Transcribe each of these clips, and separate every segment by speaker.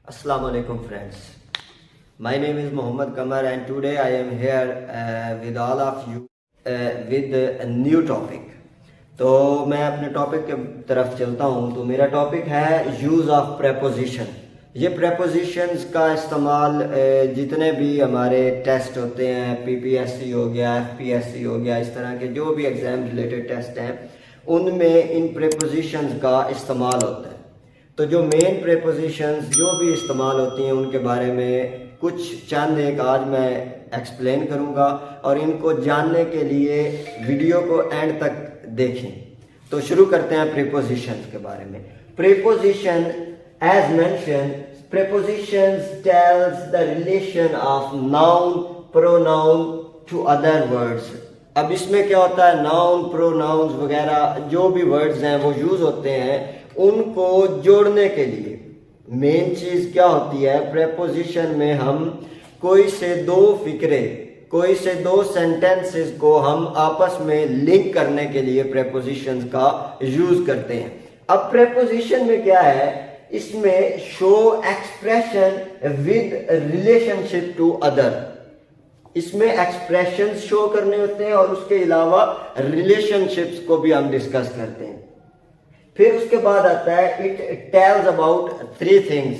Speaker 1: Assalamu alaikum friends. My name is Muhammad Kamar and today I am here with all of you with a new topic. तो मैं अपने topic के तरफ चलता हूँ। तो मेरा टॉपिक है यूज़ ऑफ प्रेपोजिशन। ये प्रेपोजिशंस का इस्तेमाल जितने भी हमारे टेस्ट होते हैं, पीपीएससी हो गया, एफपीएससी हो गया, इस तरह के जो भी एग्ज़ाम रिलेटेड टेस्ट हैं उनमें इन प्रेपोजिशंस का इस्तेमाल होता है। तो जो मेन प्रेपोजिशंस जो भी इस्तेमाल होती हैं उनके बारे में कुछ चंद एक आज मैं एक्सप्लेन करूंगा और इनको जानने के लिए वीडियो को एंड तक देखें। तो शुरू करते हैं प्रेपोजिशंस के बारे में। Preposition as mention, prepositions tells the relation of noun pronoun to other words. अब इसमें क्या होता है, नाउन प्रोनाउंस वगैरह जो भी वर्ड्स हैं वो यूज होते हैं उनको जोड़ने के लिए। मेन चीज क्या होती है, प्रेपोजिशन में हम कोई से दो फिक्रे, कोई से दो सेंटेंसेस को हम आपस में लिंक करने के लिए प्रेपोजिशंस का यूज करते हैं। अब प्रेपोजिशन में क्या है, इसमें show expression with relationship to other, इसमें एक्सप्रेशंस शो करने होते हैं और उसके अलावा रिलेशनशिप्स को भी हम डिस्कस करते हैं। फिर उसके बाद आता है it tells about three things.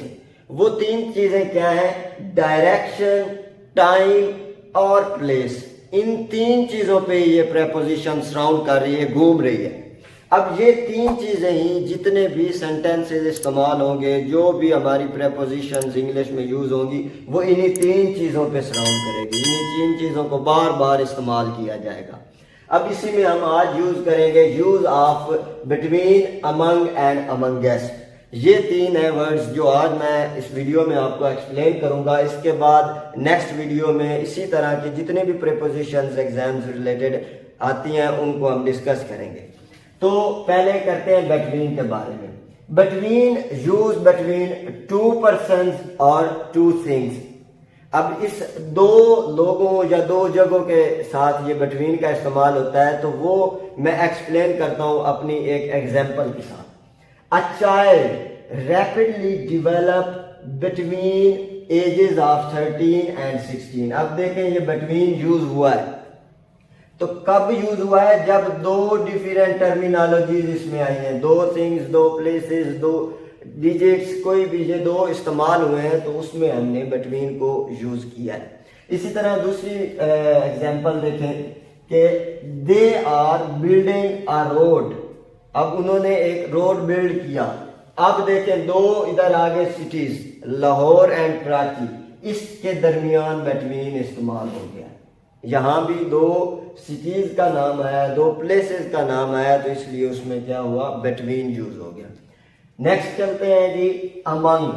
Speaker 1: वो तीन चीजें क्या हैं, डायरेक्शन, टाइम और प्लेस। इन तीन चीजों पे ये प्रेपोजिशन सराउंड कर रही है, घूम रही है। अब ये तीन चीजें ही जितने भी सेंटेंसेस इस्तेमाल होंगे, जो भी हमारी प्रेपोजिशंस इंग्लिश में यूज होंगी, वो इन्हीं तीन चीजों पे सराउंड करेगी। इन्हीं तीन चीजों को बार बार इस्तेमाल किया जाएगा। अब इसी में हम आज यूज करेंगे use of between, among and amongst. ये तीन है वर्ड्स जो आज मैं इस वीडियो में आपको एक्सप्लेन करूंगा। इसके बाद नेक्स्ट वीडियो में इसी तरह की जितने भी प्रेपोजिशंस एग्जाम्स रिलेटेड आती हैं उनको हम डिस्कस करेंगे। तो पहले करते हैं बिटवीन के बारे में। Between, use between two persons और टू थिंग्स। अब इस दो लोगों या दो जगहों के साथ ये बिटवीन का इस्तेमाल होता है, तो वो मैं एक्सप्लेन करता हूं अपनी एक एग्जांपल के साथ। A child rapidly develop between ages of 13 and 16। अब देखें ये बिटवीन यूज हुआ है, तो कब यूज हुआ है, जब दो डिफरेंट टर्मिनोलॉजीज इसमें आई हैं, दो थिंग्स, दो प्लेसेस, दो डिजिट्स, कोई भी ये दो इस्तेमाल हुए हैं, तो उसमें हमने बिटवीन को यूज किया है। इसी तरह दूसरी एग्जांपल देखें कि they are building a road. अब उन्होंने एक रोड बिल्ड किया। अब देखें दो इधर आगे सिटीज, लाहौर एंड कराची, इसके दरमियान बिटवीन इस्तेमाल हो गया। यहां भी दो सिटीज का नाम आया, दो प्लेसेस का नाम आया, तो इसलिए उसमें क्या हुआ, बिटवीन यूज हो गया। नेक्स्ट चलते हैं जी among.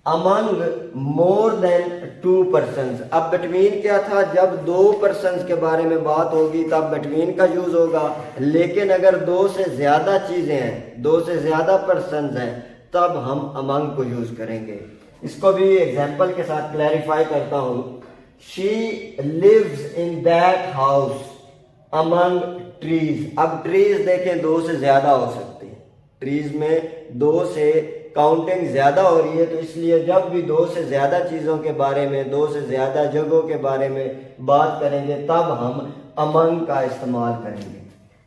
Speaker 1: Among more than two persons. अब बिटवीन क्या था, जब दो पर्सन्स के बारे में बात होगी तब बिटवीन का यूज होगा, लेकिन अगर दो से ज्यादा चीजें हैं, दो से ज्यादा पर्सन्स हैं, तब हम अमंग को यूज करेंगे। इसको भी एग्जांपल के साथ क्लैरिफाई करता हूं। She lives in that house among trees. अब ट्रीज देखें दो से ज्यादा हो सकते हैं, ट्रीज में दो से काउंटिंग ज्यादा हो रही है, तो इसलिए जब भी दो से ज्यादा चीजों के बारे में, दो से ज्यादा जगहों के बारे में बात करेंगे तब हम अमंग का इस्तेमाल करेंगे।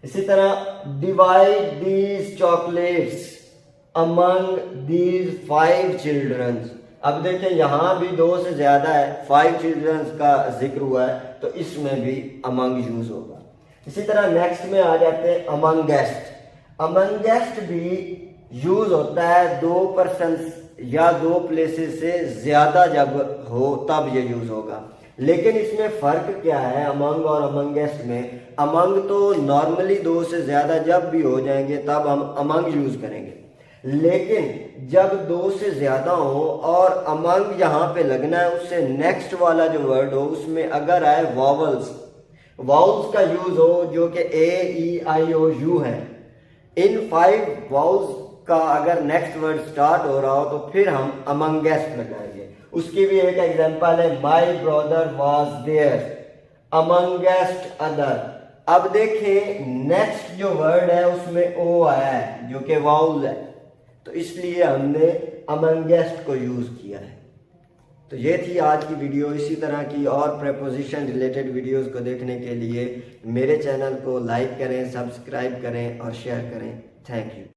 Speaker 1: इसी तरह divide these chocolates among these 5 children. अब देखें यहां भी दो से ज्यादा है, 5 चिल्ड्रन का जिक्र हुआ है, तो इसमें भी अमंग यूज होगा। इसी तरह नेक्स्ट में आ जाते हैं अमंगेस्ट। अमंगेस्ट भी यूज होता है दो पर्सन्स या दो प्लेसेस से ज्यादा जब हो तब ये यूज होगा। लेकिन इसमें फर्क क्या है अमंग और अमंगेस्ट में। अमंग तो नॉर्मली दो से ज्यादा जब भी हो जाएंगे तब हम अमंग यूज करेंगे, लेकिन जब दो से ज्यादा हो और अमंग यहाँ पे लगना है, उससे नेक्स्ट वाला जो वर्ड हो उसमें अगर आए वावल्स, वाउल्स का यूज हो जो कि ए ई आई ओ यू है, इन 5 वाउल्स का अगर नेक्स्ट वर्ड स्टार्ट हो रहा हो तो फिर हम अमंगेस्ट लगाएंगे। उसकी भी एक एग्जांपल है, my brother was there amongst other. अब देखें नेक्स्ट जो वर्ड है उसमें ओ आया है जो कि वाउल है, तो इसलिए हमने अमंगेस्ट को यूज़ किया है। तो ये थी आज की वीडियो। इसी तरह की और प्रेपोजिशन रिलेटेड वीडियोस को देखने के लिए मेरे चैनल को लाइक करें, सब्सक्राइब करें और शेयर करें। Thank you.